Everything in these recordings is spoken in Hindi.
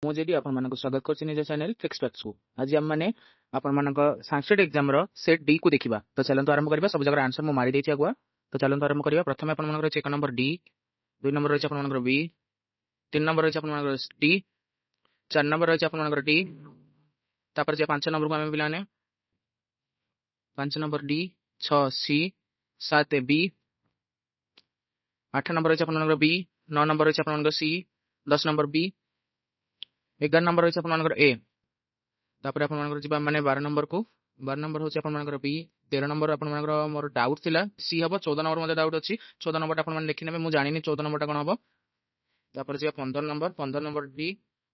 ମୁଁ जेडी आपण मानको स्वागत करछि निज चैनल फिक्स फैक्ट्स को। आज हम माने आपण मानको संस्कृत एग्जाम रो सेट डी को देखिबा। तो चलंतु आरंभ करबा। सब जगह आंसर मु मारी देछि अगुआ। तो चलंतु आरंभ करबा। प्रथम आपण मानको रहछि 1 नंबर डी, 2 नंबर रहछि आपण मानको बी, 3 नंबर रहछि आपण मानको डी, 4 नंबर रहछि आपण मानको डी, तापर जे 5 नंबर को हम पिलाने 5 नंबर डी, 6 सी, 7 बी, 8 नंबर रहछि आपण मानको बी, 9 नंबर रहछि आपण मानको सी, 10 नंबर बी, 11 नंबर रहछि आपण मानको ए। तापर आपण मानकर जिबा माने 12 नंबर को 12 नंबर होची आपण मानकर बी, 13 नंबर आपण मानकर मोर डाउट थिला सी हबो, 14 नंबर मते डाउट अछि, 14 नंबर आपण माने लिखि नेबे, मु जानिनी 14 नंबर कोन हबो। तापर जिबा 15 number D,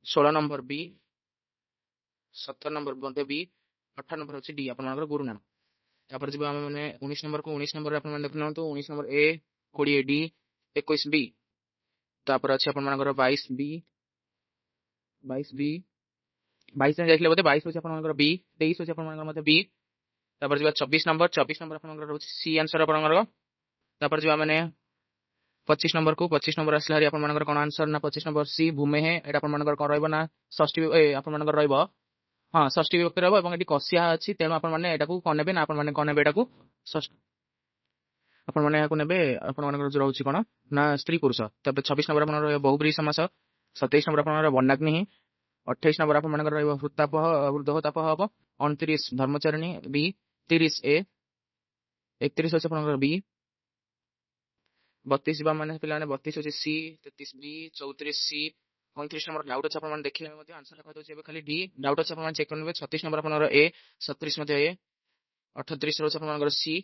16 number B, 17 number मते बी, 18 नंबर होची डी आपण मानकर गुरु नाम। तापर जिबा माने 19 नंबर को 19 नंबर आपण माने देखनतो 19 नंबर ए, 20 डी, 21 बी। तापर अछि आपण मानकर 22 बी, 22 बी, 22 में जाइले बोते 22 होची आपण मानकर बी, 23 होची आपण मानकर मते बी। तापर जिबा 24 नंबर आपण मानकर होची सी आंसर आपण मानकर। तापर जिबा माने 25 नंबर को 25 नंबर असला हरी आपण मानकर कोन आंसर ना 25 नंबर सी भूमे है, एटा आपण मानकर कोन रहइबो ना षष्ठी आपण मानकर रहइबो। हां षष्ठी विभक्ति रहइबो एवं एटी कसिया अछि, तेनु आपण माने एटा को कोन नेबे ना आपण माने कोन नेबे एटा को षष्ठी आपण माने याको नेबे आपण मानकर जो रहउची कोन ना स्त्री पुरुष। तापर 26 नंबर आपण रहइबो बहुब्रीहि समास, 27 नंबर आपण रहइबो वन्नाग्नि, 28 नंबर आपण मानकर रहइबो हृतापह वृद्धतापह हबो, 29 धर्मचारिणी बी, 30 ए, 31 होची आपण बी, 32 बा माने पिला ने 32 होची सी, 33 बी, 34 सी, 29 नंबर डाउट अछि आपण देखिले मध्ये आंसर कह दोछि एबे खाली डी डाउट अछि आपण चेक करबे। 36 नंबर आपण ए, 37 मध्ये ए, 38 रोछ आपण सी,